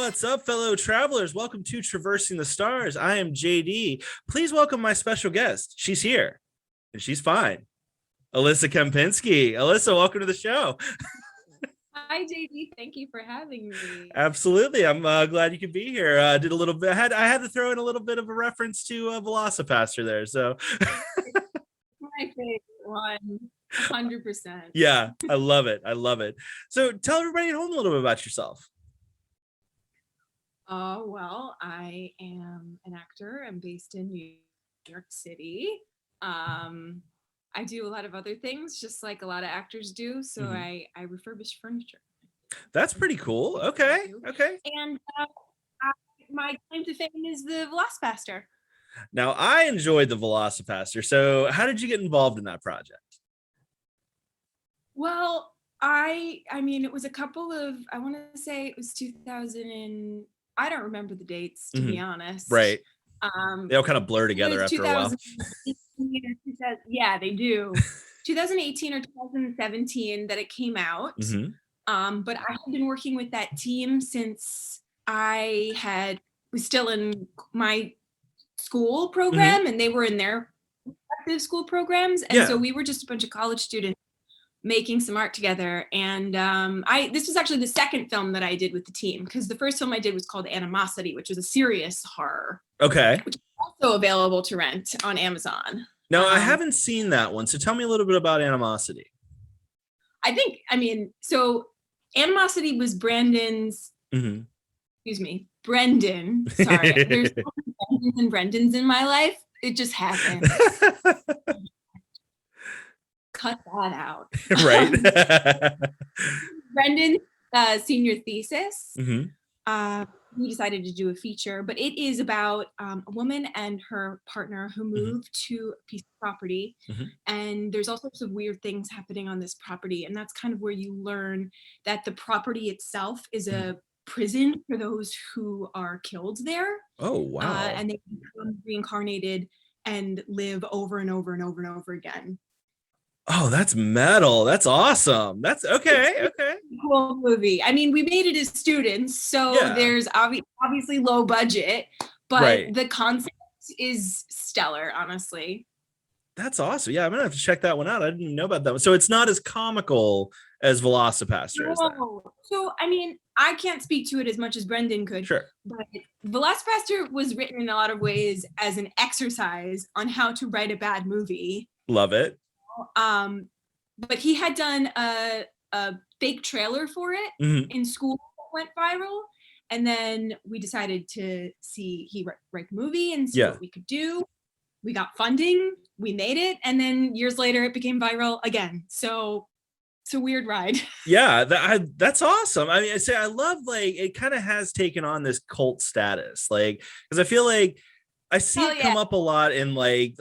What's up, fellow travelers? Welcome to Traversing the Stars. I am JD. Please welcome my special guest. She's here, and she's fine. Alyssa Kempinski. Alyssa, welcome to the show. Hi, JD. Thank you for having me. Absolutely. I'm glad you could be here. Did a little bit. I had to throw in a little bit of a reference to Velocipastor there. So My favorite one, 100%. yeah, I love it. I love it. So tell everybody at home a little bit about yourself. Well, I am an actor. I'm based in New York City. I do a lot of other things, just like a lot of actors do. So I refurbish furniture. That's pretty cool. Okay. And my claim to fame is the Velocipastor. Now, I enjoyed the Velocipastor. So how did you get involved in that project? Well, I mean, it was a couple of, I want to say it was 2000 and I don't remember the dates, to be honest. Right. They all kind of blur together after a while. Yeah, they do. 2018 or 2017 that it came out. But I had been working with that team since I was still in my school program and they were in their respective school programs. And so we were just a bunch of college students making some art together. And this was actually the second film that I did with the team, because the first film I did was called Animosity, which was a serious horror. Okay. Which is also available to rent on Amazon. No, I haven't seen that one. So tell me a little bit about Animosity. So Animosity was Brandon's, Brendan. Sorry, there's so many Brendans and Brendans in my life. It just happened. Cut that out. Right. Brendan's senior thesis. We decided to do a feature, but it is about a woman and her partner who moved to a piece of property, and there's all sorts of weird things happening on this property, and that's kind of where you learn that the property itself is a prison for those who are killed there. Oh, wow. And they become reincarnated and live over and over and over and over again. Oh, that's metal. That's awesome. That's okay. Cool movie. I mean, we made it as students, so there's obviously low budget, but the concept is stellar, honestly. That's awesome. Yeah, I'm gonna have to check that one out. I didn't know about that one. So it's not as comical as Velocipastor. No. So I mean, I can't speak to it as much as Brendan could. Sure. But Velocipastor was written in a lot of ways as an exercise on how to write a bad movie. Love it. But he had done a fake trailer for it in school that went viral, and then we decided to write the movie and see what we could do. We got funding, we made it, and then years later it became viral again. So it's a weird ride. Yeah, that's awesome. I mean, I love, like, it kind of has taken on this cult status, like, because I feel like I see it come up a lot in like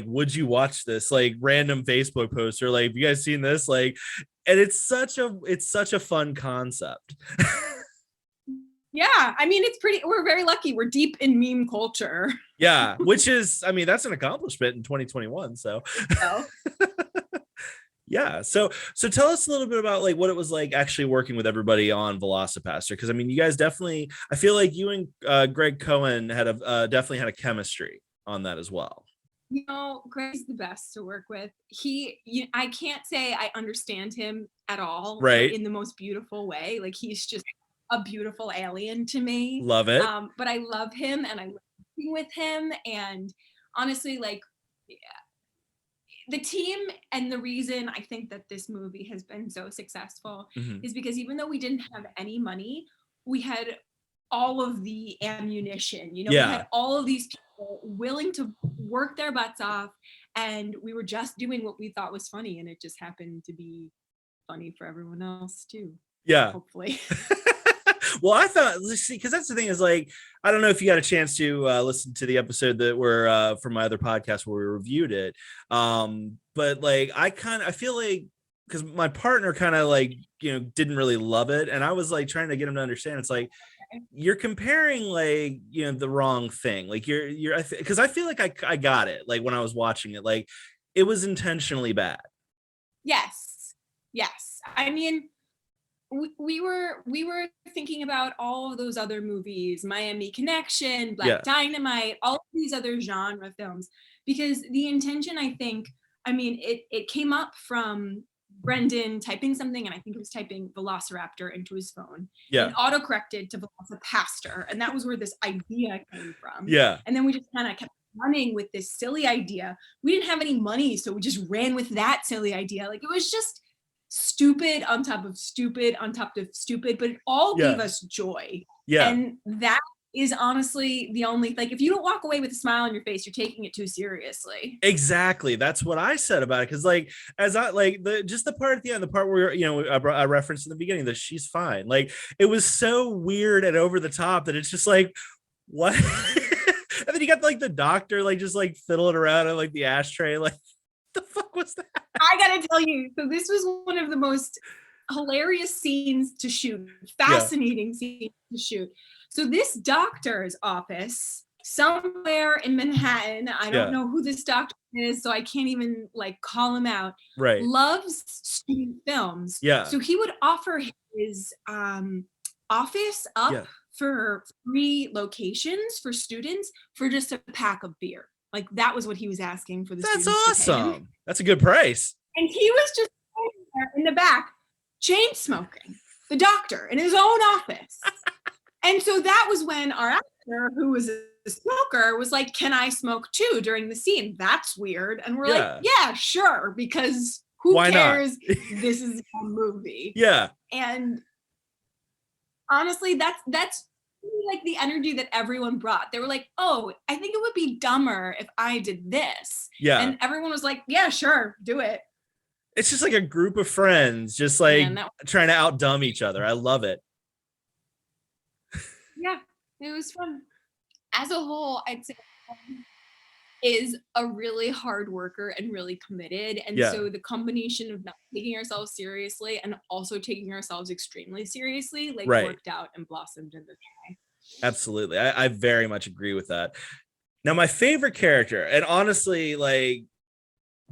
would you watch this, like, random Facebook post, or like, have you guys seen this, like, and it's such a fun concept. Yeah, I mean, we're very lucky. We're deep in meme culture. Yeah, which is, I mean, that's an accomplishment in 2021. So yeah. So tell us a little bit about, like, what it was like actually working with everybody on Velocipastor. Because I mean, you guys definitely, I feel like you and Greg Cohen definitely had a chemistry on that as well. You know, Greg's the best to work with. I can't say I understand him at all, right? In the most beautiful way. Like, he's just a beautiful alien to me. Love it. But I love him, and I love working with him. And honestly, like, the team, and the reason I think that this movie has been so successful is because even though we didn't have any money, we had all of the ammunition. We had all of these people willing to work their butts off, and we were just doing what we thought was funny, and it just happened to be funny for everyone else too. Yeah, hopefully. Well, I thought, because that's the thing, is, like, I don't know if you got a chance to listen to the episode that were from my other podcast where we reviewed it. But like, I feel like, because my partner kind of, like, didn't really love it. And I was like trying to get him to understand. It's like, you're comparing, like, the wrong thing. Like, because I feel like I got it. Like, when I was watching it, like, it was intentionally bad. Yes. I mean, we were thinking about all of those other movies, Miami Connection, Black Dynamite, all of these other genre films, because the intention, I think, I mean, it came up from Brendan typing something, and I think it was typing Velociraptor into his phone, and autocorrected to Velocipastor, and that was where this idea came from. And then we just kind of kept running with this silly idea. We didn't have any money, so we just ran with that silly idea. Like, it was just stupid on top of stupid on top of stupid, but it all gave us joy. And that is honestly the only, like, if you don't walk away with a smile on your face, you're taking it too seriously. Exactly. That's what I said about it. Cause like, as I like just the part at the end, the part where, you know, I referenced in the beginning that she's fine. Like, it was so weird and over the top that it's just like, what? And then you got like the doctor, like just like fiddling around on like the ashtray. Like, the fuck was that? I gotta tell you, so this was one of the most hilarious scenes to shoot, fascinating scenes to shoot. So this doctor's office somewhere in Manhattan, I don't know who this doctor is, so I can't even like call him out, loves student films. So he would offer his office up for free locations for students for just a pack of beer. Like, that was what he was asking for the students. That's awesome. That's a good price. And he was just there in the back, chain smoking, the doctor in his own office. And so that was when our actor, who was a smoker, was like, can I smoke too during the scene? That's weird. And we're like, yeah, sure, because why cares? This is a movie. And honestly, that's like the energy that everyone brought. They were like, oh, I think it would be dumber if I did this. And everyone was like, yeah, sure, do it. It's just like a group of friends just like trying to outdumb each other. I love it. Yeah, it was fun. As a whole, I'd say is a really hard worker and really committed. And so the combination of not taking ourselves seriously and also taking ourselves extremely seriously, like, worked out and blossomed in this way. Absolutely. I very much agree with that. Now, my favorite character, and honestly, like,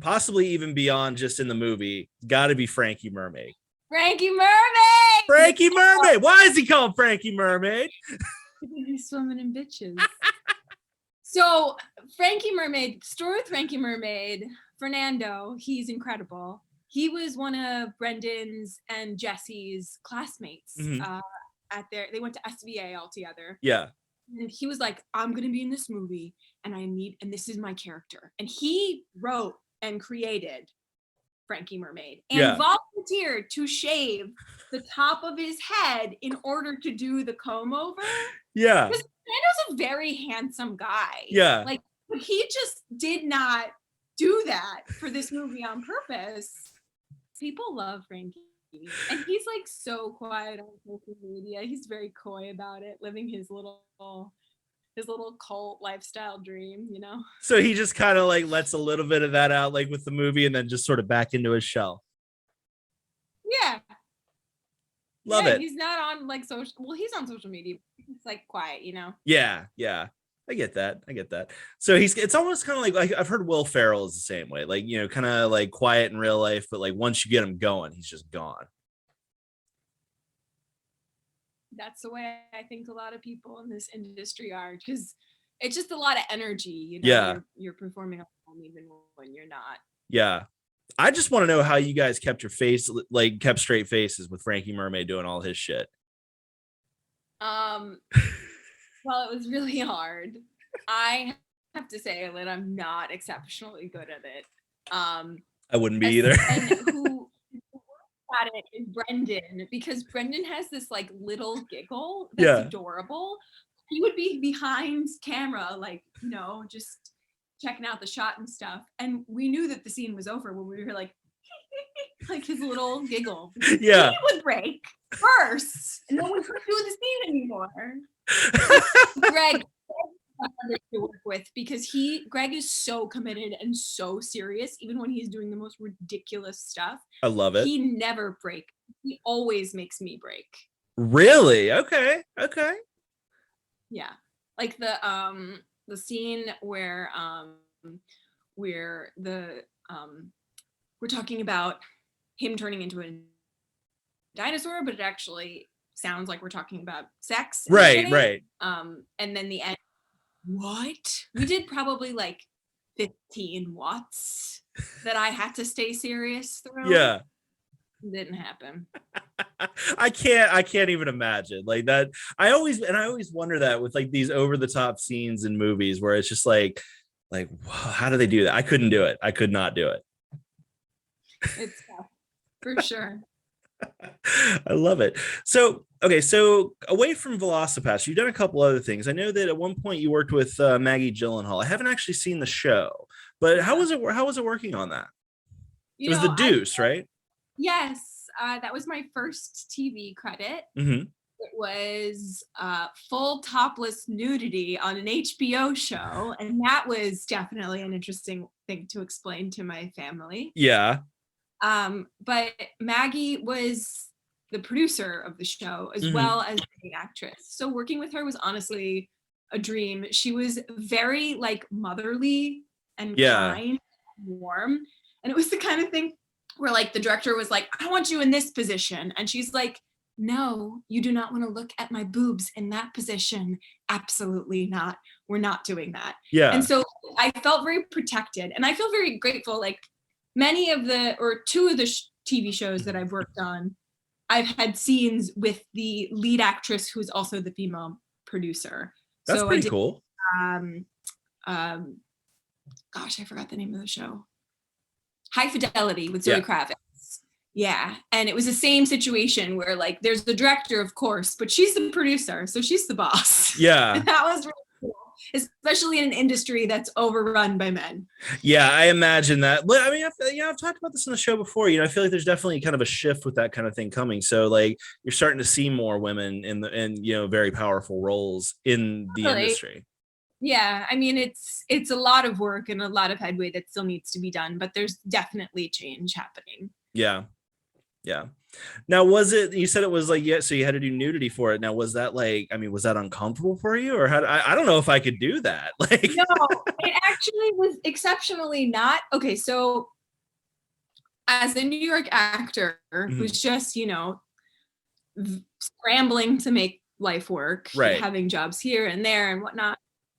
possibly even beyond just in the movie, got to be Frankie Mermaid. Frankie Mermaid! Frankie Mermaid! Why is he called Frankie Mermaid? Because he's swimming in bitches. So Frankie Mermaid, story with Frankie Mermaid, Fernando, he's incredible. He was one of Brendan's and Jesse's classmates they went to SVA all together. And he was like, I'm going to be in this movie and this is my character. And he wrote and created Frankie Mermaid and volunteered to shave the top of his head in order to do the comb over. Because Fernando's a very handsome guy. Like, he just did not do that for this movie on purpose. People love Frankie. And he's like so quiet on social media. He's very coy about it, living his little cult lifestyle dream, you know? So he just kind of like lets a little bit of that out, like with the movie, and then just sort of back into his shell. Love it. He's not on like social. Well, he's on social media. He's like quiet, you know? Yeah. I get that. So it's almost kind of like I've heard Will Ferrell is the same way, like, you know, kind of like quiet in real life, but like once you get him going, he's just gone. That's the way I think a lot of people in this industry are, because it's just a lot of energy, you know. You're performing at home even when you're not. I just want to know how you guys kept kept straight faces with Frankie Mermaid doing all his shit. Well, it was really hard. I have to say that I'm not exceptionally good at it. I wouldn't be either. And who at it is Brendan, because Brendan has this like little giggle that's adorable. He would be behind camera, like, you know, just checking out the shot and stuff. And we knew that the scene was over when we were like, like his little giggle. He would break first, and then we couldn't do the scene anymore. Greg to work with, because Greg is so committed and so serious, even when he's doing the most ridiculous stuff. I love it. He never breaks. He always makes me break. Really? Okay. Yeah, like the scene where we're talking about him turning into dinosaur, but it actually sounds like we're talking about sex. Right, right. And then the end, what? We did probably like 15 whats that I had to stay serious through. Yeah. Didn't happen. I can't even imagine like that. I always wonder that with like these over the top scenes in movies where it's just like how do they do that? I couldn't do it. I could not do it. It's tough, for sure. I love it. So, okay, so away from Velocipastor, you've done a couple other things. I know that at one point you worked with Maggie Gyllenhaal. I haven't actually seen the show, but how was it working on that? It was The Deuce, right? Yes, that was my first TV credit. Mm-hmm. It was full topless nudity on an HBO show, and that was definitely an interesting thing to explain to my family. Yeah. But Maggie was the producer of the show as well as the actress. So working with her was honestly a dream. She was very like motherly and kind and warm. And it was the kind of thing where like the director was like, I want you in this position. And she's like, no, you do not want to look at my boobs in that position. Absolutely not. We're not doing that. Yeah. And so I felt very protected. And I feel very grateful. Like many of two of the TV shows that I've worked on, I've had scenes with the lead actress who's also the female producer. That's so pretty cool. Gosh, I forgot the name of the show. High Fidelity with Zoe Kravitz. Yeah. And it was the same situation where like there's the director, of course, but she's the producer. So she's the boss. Yeah. And that was really cool, especially in an industry that's overrun by men. Yeah, I imagine that. But I mean, I've talked about this on the show before. I feel like there's definitely kind of a shift with that kind of thing coming. So like you're starting to see more women in very powerful roles in the industry. Yeah, I mean, it's a lot of work and a lot of headway that still needs to be done, but there's definitely change happening. Yeah. Yeah. Now, you said it was like, so you had to do nudity for it. Now, was that like, I mean, was that uncomfortable for you or I don't know if I could do that. Like, no, it actually was exceptionally not. Okay. So as a New York actor who's just, scrambling to make life work, having jobs here and there and whatnot,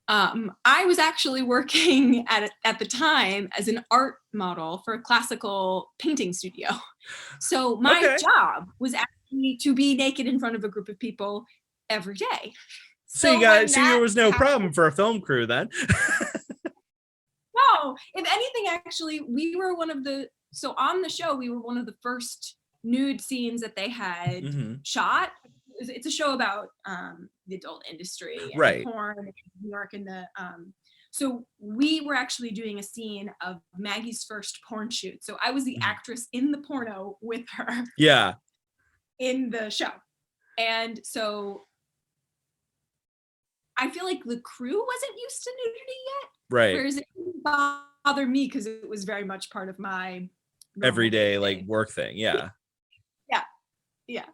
I was actually working at the time as an art model for a classical painting studio. So my job was actually to be naked in front of a group of people every day. So there was no problem for a film crew then. No, if anything, actually, we were on the show, we were one of the first nude scenes that they had shot. It's a show about the adult industry and porn in New York and so we were actually doing a scene of Maggie's first porn shoot. So I was the actress in the porno with her. Yeah. In the show. And so I feel like the crew wasn't used to nudity yet. Right. Whereas it didn't bother me because it was very much part of my everyday like work thing. Yeah. Yeah.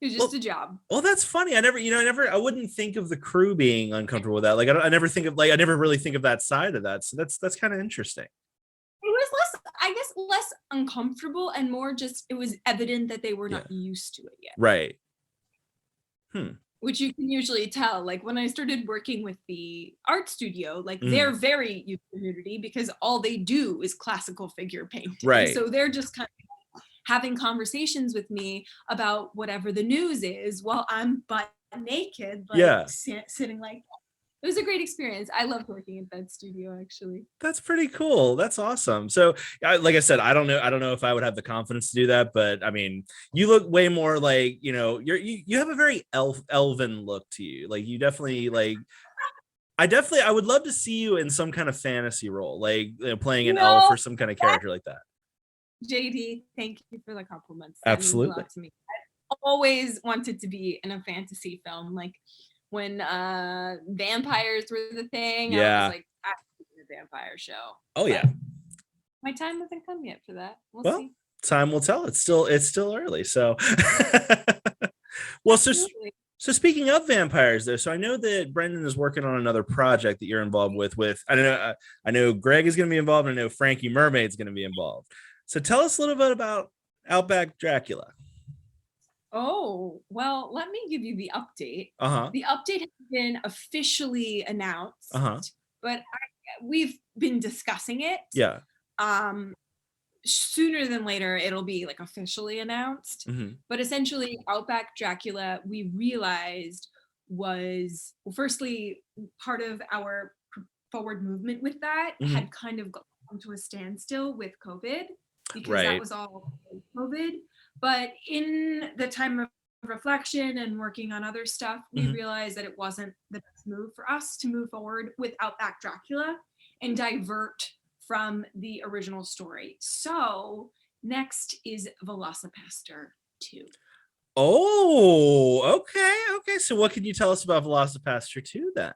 It was just a job. Well, that's funny. I wouldn't think of the crew being uncomfortable with that. Like, I never really think of that side of that. So that's kind of interesting. It was less uncomfortable and more just, it was evident that they were not used to it yet. Right. Which you can usually tell. Like when I started working with the art studio, like they're very used to nudity because all they do is classical figure painting. Right. So they're just kind of having conversations with me about whatever the news is while I'm butt naked, sitting like that. It was a great experience. I loved working at that studio, actually. That's pretty cool. That's awesome. So, like I said, I don't know if I would have the confidence to do that, but I mean, you look way more like, you have a very elven look to you. Like you definitely like. I would love to see you in some kind of fantasy role, like playing an elf or some kind of character like that. JD, thank you for the compliments. Absolutely. To me. I've always wanted to be in a fantasy film. Like when vampires were the thing, I was like, I have to do a vampire show. Oh, but yeah. My time hasn't come yet for that. We'll see. Time will tell. It's still early. So, well, so speaking of vampires, though, so I know that Brendan is working on another project that you're involved with. I know Greg is going to be involved, and I know Frankie Mermaid is going to be involved. So tell us a little bit about Outback Dracula. Oh, well, let me give you the update. Uh-huh. The update has been officially announced, Uh-huh. but we've been discussing it. Yeah. Sooner than later, it'll be like officially announced. Mm-hmm. But essentially, Outback Dracula, we realized was, well, firstly, part of our forward movement with that Mm-hmm. had kind of gone to a standstill with COVID, because that Right. was all COVID. But in the time of reflection and working on other stuff, we Mm-hmm. realized that it wasn't the best move for us to move forward with Outback Dracula and divert from the original story. So next is Velocipastor 2. Oh, okay. So what can you tell us about Velocipastor 2 then?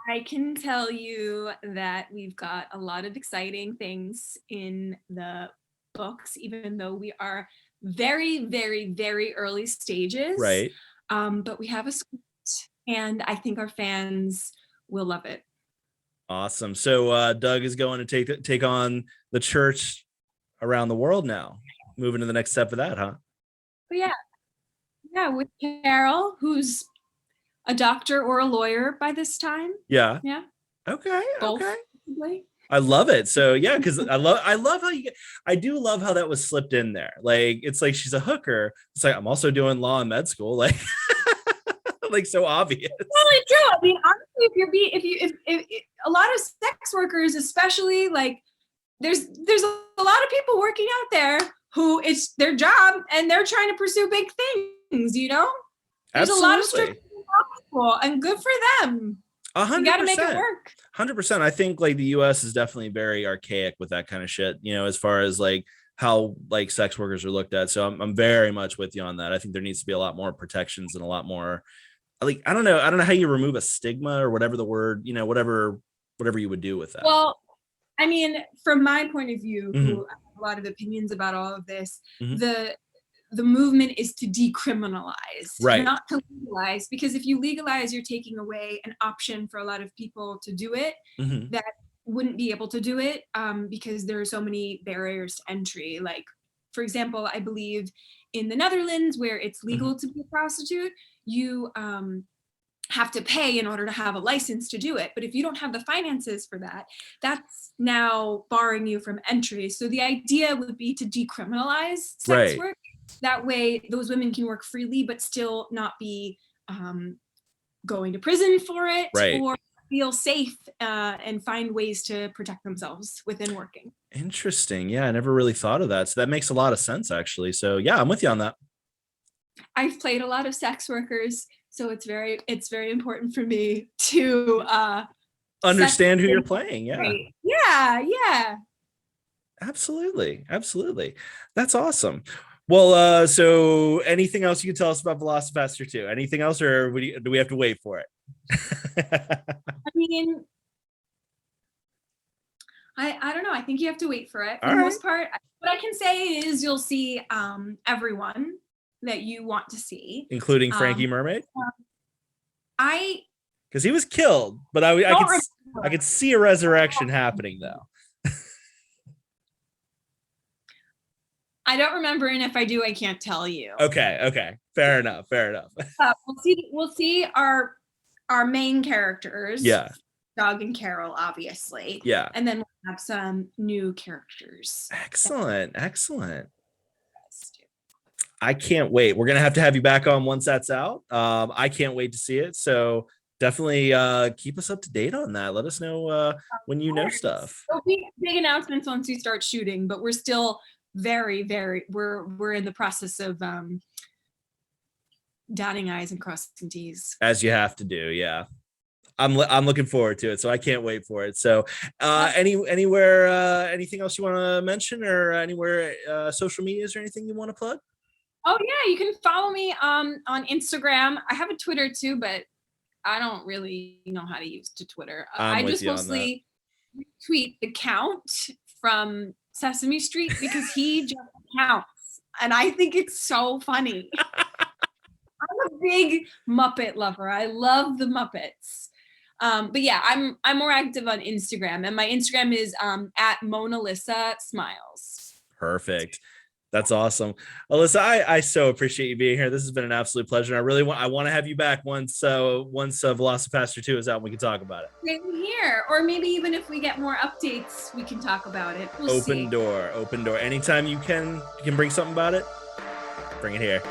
I can tell you that we've got a lot of exciting things in the books, even though we are very, very, very early stages. Right. But we have a script, and I think our fans will love it. Awesome. So Doug is going to take on the church around the world now, moving to the next step of that, huh? But yeah, with Carol, who's a doctor or a lawyer by this time. Yeah. Both, Okay. probably. I love it. So yeah, because I love how I do love how that was slipped in there. Like, it's like she's a hooker. It's like, I'm also doing law in med school. Like, like, so obvious. Totally true. I mean, honestly, if a lot of sex workers, especially, like, there's a lot of people working out there who it's their job and they're trying to pursue big things, you know? There's Absolutely. a lot of strippers and good for them. 100%. You got to make it work. 100%. I think like the US is definitely very archaic with that kind of shit, you know, as far as like how like sex workers are looked at. So I'm very much with you on that. I think there needs to be a lot more protections and a lot more, like, I don't know how you remove a stigma or whatever the word, you know, whatever you would do with that. Well, I mean, from my point of view, Mm-hmm. I have a lot of opinions about all of this. Mm-hmm. The movement is to decriminalize, right, not to legalize, because if you legalize, you're taking away an option for a lot of people to do it mm-hmm. that wouldn't be able to do it, because there are so many barriers to entry. Like, for example, I believe in the Netherlands, where it's legal to be a prostitute, you have to pay in order to have a license to do it. But if you don't have the finances for that, that's now barring you from entry. So the idea would be to decriminalize sex work. That way those women can work freely, but still not be going to prison for it, or feel safe and find ways to protect themselves within working. Interesting. Yeah, I never really thought of that. So that makes a lot of sense, actually. So yeah, I'm with you on that. I've played a lot of sex workers, so it's very important for me to understand who you're playing. Yeah. Absolutely. That's awesome. Well, so anything else you can tell us about Velocipastor 2? Anything else, or do we have to wait for it? I mean, I don't know. I think you have to wait for it. For the most part, what I can say is you'll see everyone that you want to see, including Frankie Mermaid. Because he was killed, but I could see a resurrection happening though. I don't remember, and if I do, I can't tell you. Okay. Fair enough. We'll see our main characters. Yeah. Doug and Carol, obviously. Yeah. And then we'll have some new characters. Excellent. I can't wait. We're gonna have you back on once that's out. I can't wait to see it. So definitely keep us up to date on that. Let us know when you know stuff. There'll be big announcements once we start shooting, but we're still very, we're in the process of dotting I's and crossing T's. As you have to do, yeah. I'm looking forward to it, so I can't wait for it. So anywhere anything else you want to mention, or anywhere social medias or anything you want to plug? Oh yeah, you can follow me on Instagram. I have a Twitter too, but I don't really know how to use Twitter. I just mostly tweet the Count from Sesame Street because he just counts, and I think it's so funny. I'm a big Muppet lover. I love the Muppets. But yeah, I'm more active on Instagram, and my Instagram is at Mona Lisa Smiles. Perfect. That's awesome. Alyssa, I so appreciate you being here. This has been an absolute pleasure. I want to have you back once Velocipastor 2 is out and we can talk about it. Same here. Or maybe even if we get more updates, we can talk about it. We'll see. Open door. Anytime you can bring something about it, bring it here.